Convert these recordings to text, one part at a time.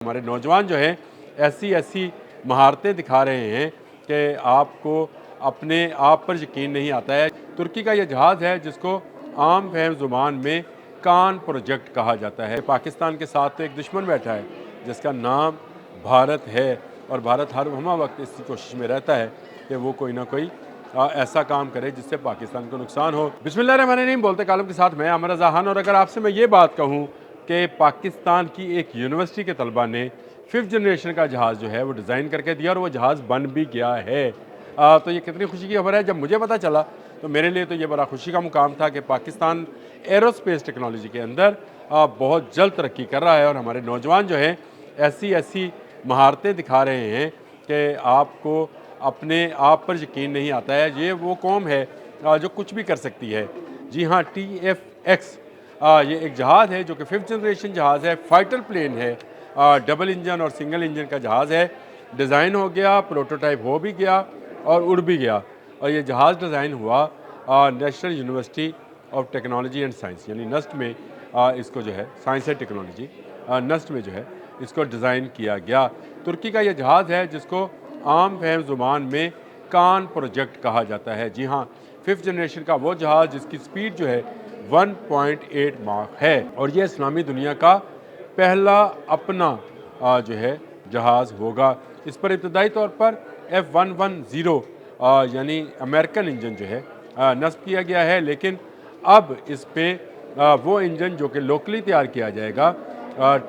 हमारे नौजवान जो हैं ऐसी ऐसी महारतें दिखा रहे हैं कि आपको अपने आप पर यकीन नहीं आता है। तुर्की का ये जहाज़ है जिसको आम फहम ज़ुबान में कान प्रोजेक्ट कहा जाता है। पाकिस्तान के साथ तो एक दुश्मन बैठा है जिसका नाम भारत है और भारत हर हमा वक्त इसी कोशिश में रहता है कि वो कोई ना कोई ऐसा काम करे जिससे पाकिस्तान को नुकसान हो। बिस्मिल्लाहिर्रहमानिर्रहीम बोलते कालम के साथ मैं आमिर रज़ा खान। और अगर आपसे मैं ये बात कहूँ कि पाकिस्तान की एक यूनिवर्सिटी के तलबा ने 5th जनरेशन का जहाज़ जो है वो डिज़ाइन करके दिया और वो जहाज़ बन भी गया है। तो ये कितनी खुशी की खबर है। जब मुझे पता चला तो मेरे लिए तो ये बड़ा खुशी का मुकाम था कि पाकिस्तान एरोस्पेस टेक्नोलॉजी के अंदर बहुत जल्द तरक्की कर रहा है और हमारे नौजवान जो हैं ऐसी ऐसी महारतें दिखा रहे हैं कि आपको अपने आप पर यकीन नहीं आता है। ये वो कौम है जो कुछ भी कर सकती है। जी हाँ, TFX ये एक जहाज़ है जो कि 5th जनरेशन जहाज़ है, फाइटर प्लेन है, डबल इंजन और सिंगल इंजन का जहाज़ है। डिज़ाइन हो गया, प्रोटोटाइप हो भी गया और उड़ भी गया। और ये जहाज़ डिज़ाइन हुआ national university of technology and science यानी नस्ट में इसको जो है साइंस एंड टेक्नोलॉजी नस्ट में जो है इसको डिज़ाइन किया गया। तुर्की का ये जहाज़ है जिसको आम फहम ज़ुबान में कान प्रोजेक्ट कहा जाता है। जी हाँ, 5th जनरेशन का वो जहाज़ जिसकी स्पीड जो है 1.8 माक है और ये इस्लामी दुनिया का पहला अपना जो है जहाज़ होगा। इस पर इब्तदाई तौर पर F110 यानी अमेरिकन इंजन जो है नस्ब किया गया है, लेकिन अब इस पे वो इंजन जो कि लोकली तैयार किया जाएगा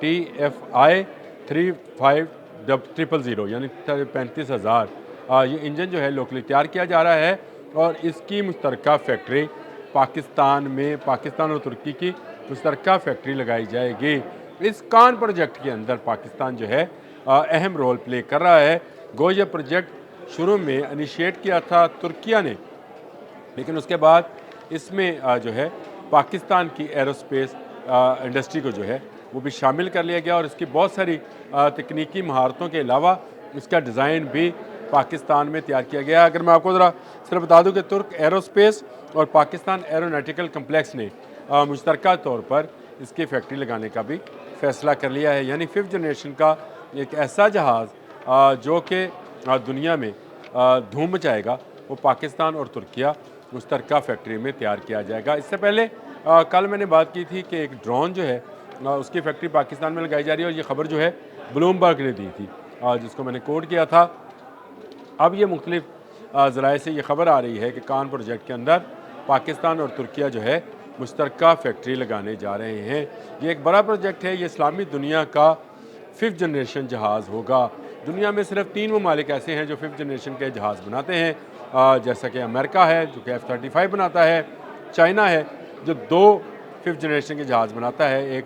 TFI 35000 यानी 35,000 ये इंजन जो है लोकली तैयार किया जा रहा है और इसकी मुश्तरका फैक्ट्री पाकिस्तान और तुर्की की मुश्तरका फैक्ट्री लगाई जाएगी। इस कान प्रोजेक्ट के अंदर पाकिस्तान जो है अहम रोल प्ले कर रहा है। गो ये प्रोजेक्ट शुरू में इनिशिएट किया था तुर्किया ने, लेकिन उसके बाद इसमें जो है पाकिस्तान की एरोस्पेस इंडस्ट्री को जो है वो भी शामिल कर लिया गया और इसकी बहुत सारी तकनीकी महारतों के अलावा इसका डिज़ाइन भी पाकिस्तान में तैयार किया गया। अगर मैं आपको ज़रा सिर्फ बता दूं कि तुर्क एरोस्पेस और पाकिस्तान एरोनॉटिकल कम्प्लेक्स ने मुश्तरका तौर पर इसकी फैक्ट्री लगाने का भी फ़ैसला कर लिया है। यानी 5th जनरेशन का एक ऐसा जहाज़ जो कि दुनिया में धूम मचाएगा वो पाकिस्तान और तुर्किया मुश्तरका फैक्ट्री में तैयार किया जाएगा। इससे पहले कल मैंने बात की थी कि एक ड्रोन जो है उसकी फैक्ट्री पाकिस्तान में लगाई जा रही है और ये खबर जो है ब्लूमबर्ग ने दी थी जिसको मैंने कोट किया था। अब ये मुख्तलिफ ज़राए से ये खबर आ रही है कि कान प्रोजेक्ट के अंदर पाकिस्तान और तुर्किया जो है मुश्तरका फैक्ट्री लगाने जा रहे हैं। ये एक बड़ा प्रोजेक्ट है। ये इस्लामी दुनिया का 5th जनरेशन जहाज़ होगा। दुनिया में सिर्फ 3 ममालिक ऐसे हैं जो 5th जनरेशन के जहाज़ बनाते हैं, जैसा कि अमेरिका है जो कि F-35 बनाता है, चाइना है जो 2 5th जनरेशन के जहाज़ बनाता है, एक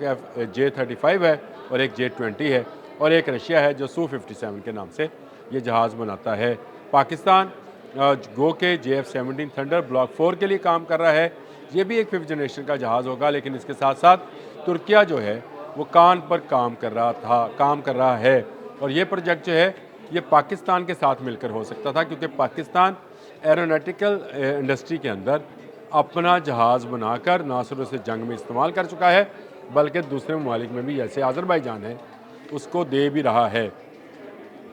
J-35 है और एक J-20 है, और एक रशिया है जो Su-57 के नाम से ये जहाज़ बनाता है। पाकिस्तान गो के JF-17 थंडर ब्लॉक 4 के लिए काम कर रहा है। ये भी एक 5th जनरेशन का जहाज़ होगा, लेकिन इसके साथ साथ तुर्किया जो है वो कान पर काम कर रहा है और ये प्रोजेक्ट जो है ये पाकिस्तान के साथ मिलकर हो सकता था, क्योंकि पाकिस्तान एरोनॉटिकल इंडस्ट्री के अंदर अपना जहाज़ बनाकर ना सिर्फ उसे जंग में इस्तेमाल कर चुका है बल्कि दूसरे ममालिक में भी, जैसे आज़रबाईजान है, उसको दे भी रहा है।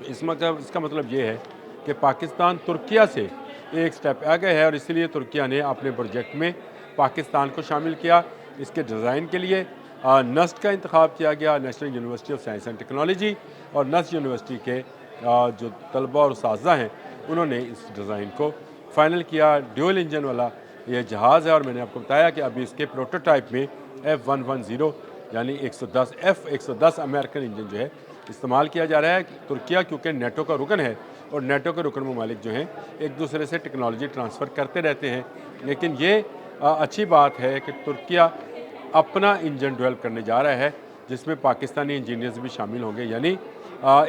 इसका मतलब ये है कि पाकिस्तान तुर्किया से एक स्टेप आगे है और इसलिए तुर्किया ने अपने प्रोजेक्ट में पाकिस्तान को शामिल किया। इसके डिज़ाइन के लिए नस्ट का इंतखाब किया गया, national university of science and technology, और नस्ट यूनिवर्सिटी के जो तलबा और उस्ताज़ा हैं उन्होंने इस डिज़ाइन को फ़ाइनल किया। ड्यूल इंजन वाला ये जहाज़ है और मैंने आपको बताया कि अभी इसके प्रोटोटाइप में F110 यानी 110 F110 अमेरिकन इंजन जो है इस्तेमाल किया जा रहा है। तुर्किया क्योंकि नेटो का रुकन है और नेटो के रुकन ममालिक जो हैं एक दूसरे से टेक्नोलॉजी ट्रांसफ़र करते रहते हैं, लेकिन ये अच्छी बात है कि तुर्किया अपना इंजन डेवलप करने जा रहा है जिसमें पाकिस्तानी इंजीनियर्स भी शामिल होंगे। यानी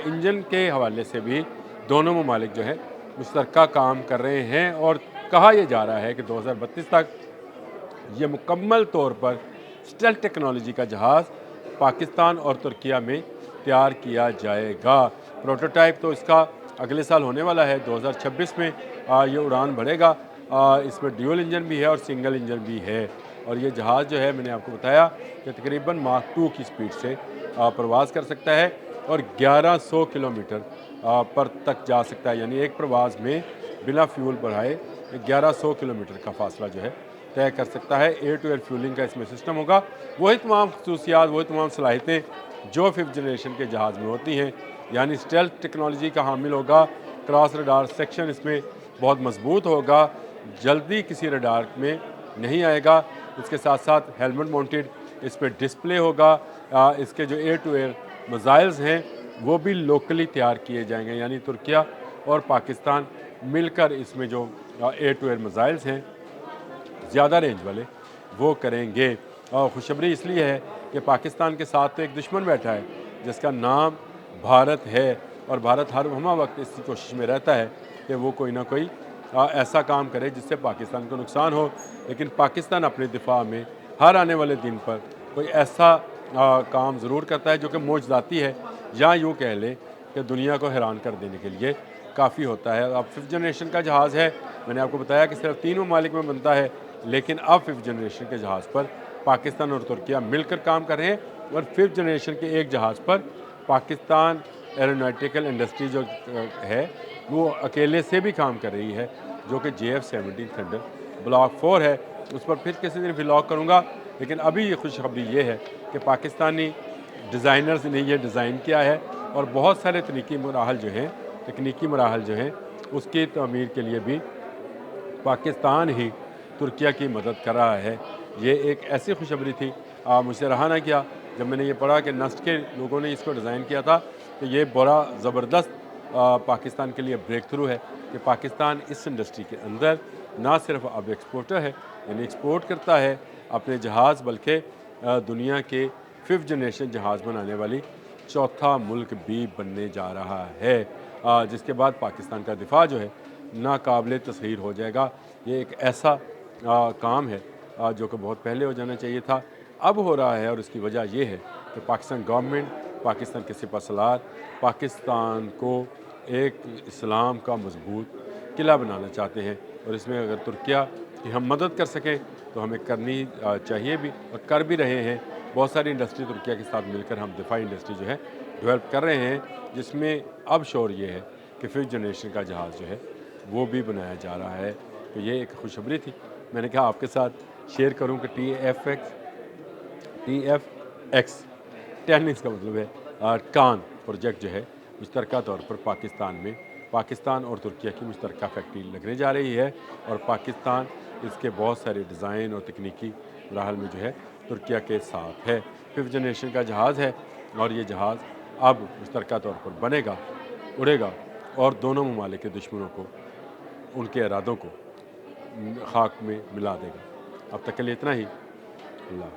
इंजन के हवाले से भी दोनों ममालिक जो है मुश्तरका काम कर रहे हैं और कहा यह जा रहा है कि 2032 तक ये मुकम्मल तौर पर स्टेल्थ टेक्नोलॉजी का जहाज़ पाकिस्तान और तुर्किया में तैयार किया जाएगा। प्रोटोटाइप तो इसका अगले साल होने वाला है, 2026 में ये उड़ान भरेगा। इसमें ड्यूल इंजन भी है और सिंगल इंजन भी है और ये जहाज़ जो है मैंने आपको बताया कि तकरीबन माक 2 की स्पीड से परवाज़ कर सकता है। اور 1100 کلومیٹر پر تک جا سکتا ہے، یعنی ایک پرواز میں بلا فیول بڑھائے 1100 کلومیٹر کا فاصلہ جو ہے طے کر سکتا ہے۔ ایئر ٹو ایئر فیولنگ کا اس میں سسٹم ہوگا، وہی تمام خصوصیات، وہی تمام صلاحیتیں جو 5th جنریشن کے جہاز میں ہوتی ہیں، یعنی اسٹیلتھ ٹیکنالوجی کا حامل ہوگا۔ کراس ریڈار سیکشن اس میں بہت مضبوط ہوگا، جلدی کسی ریڈار میں نہیں آئے گا۔ اس کے ساتھ ساتھ ہیلمٹ ماؤنٹڈ اس پہ ڈسپلے ہوگا۔ اس کے جو ایئر ٹو ایئر میزائلز ہیں وہ بھی لوکلی تیار کیے جائیں گے، یعنی ترکیہ اور پاکستان مل کر اس میں جو ایئر ٹو ایئر میزائلز ہیں زیادہ رینج والے وہ کریں گے۔ اور خوشخبری اس لیے ہے کہ پاکستان کے ساتھ تو ایک دشمن بیٹھا ہے جس کا نام بھارت ہے، اور بھارت ہر ہمہ وقت اس کی کوشش میں رہتا ہے کہ وہ کوئی نہ کوئی ایسا کام کرے جس سے پاکستان کو نقصان ہو، لیکن پاکستان اپنے دفاع میں ہر آنے والے دن پر کوئی ایسا کام ضرور کرتا ہے جو کہ معجزاتی ہے، یا یوں کہہ لیں کہ دنیا کو حیران کر دینے کے لیے کافی ہوتا ہے۔ اب 5th جنریشن کا جہاز ہے، میں نے آپ کو بتایا کہ صرف 3 ممالک میں بنتا ہے، لیکن اب 5th جنریشن کے جہاز پر پاکستان اور ترکیہ مل کر کام کر رہے ہیں، اور 5th جنریشن کے ایک جہاز پر پاکستان ایروناٹیکل انڈسٹری جو ہے وہ اکیلے سے بھی کام کر رہی ہے، جو کہ JF-17 تھنڈر بلاک 4 ہے۔ اس پر پھر کسی دن ولاگ کروں گا، لیکن ابھی یہ خوشخبری یہ ہے کہ پاکستانی ڈیزائنرز نے یہ ڈیزائن کیا ہے، اور بہت سارے تکنیکی مراحل جو ہیں اس کی تعمیر کے لیے بھی پاکستان ہی ترکیہ کی مدد کر رہا ہے۔ یہ ایک ایسی خوشخبری تھی، مجھ سے رہا نہ کیا جب میں نے یہ پڑھا کہ نسٹ کے لوگوں نے اس کو ڈیزائن کیا تھا، تو یہ بڑا زبردست پاکستان کے لیے بریک تھرو ہے کہ پاکستان اس انڈسٹری کے اندر نہ صرف اب ایکسپورٹر ہے، یعنی ایکسپورٹ کرتا ہے اپنے جہاز، بلکہ دنیا کے 5th جنریشن جہاز بنانے والی چوتھا ملک بھی بننے جا رہا ہے، جس کے بعد پاکستان کا دفاع جو ہے ناقابل تسخیر ہو جائے گا۔ یہ ایک ایسا کام ہے جو کہ بہت پہلے ہو جانا چاہیے تھا، اب ہو رہا ہے، اور اس کی وجہ یہ ہے کہ پاکستان گورنمنٹ، پاکستان کے سپہ سالار پاکستان کو ایک اسلام کا مضبوط قلعہ بنانا چاہتے ہیں، اور اس میں اگر ترکیہ کی ہم مدد کر سکیں تو ہمیں کرنی چاہیے بھی، اور کر بھی رہے ہیں۔ بہت ساری انڈسٹری ترکیہ کے ساتھ مل کر ہم دفاعی انڈسٹری جو ہے ڈیولپ کر رہے ہیں، جس میں اب شور یہ ہے کہ 5th جنریشن کا جہاز جو ہے وہ بھی بنایا جا رہا ہے۔ تو یہ ایک خوشخبری تھی، میں نے کہا آپ کے ساتھ شیئر کروں کہ TFX 10 اس کا مطلب ہے کان پروجیکٹ جو ہے مشترکہ طور پر پاکستان اور ترکیہ کی مشترکہ فیکٹری لگنے جا رہی ہے، اور پاکستان اس کے بہت سارے ڈیزائن اور تکنیکی مراحل میں جو ہے ترکیہ کے ساتھ ہے۔ 5th جنریشن کا جہاز ہے، اور یہ جہاز اب مشترکہ طور پر بنے گا، اڑے گا، اور دونوں ممالک کے دشمنوں کو، ان کے ارادوں کو خاک میں ملا دے گا۔ اب تک کے لیے اتنا ہی، اللہ حافظ۔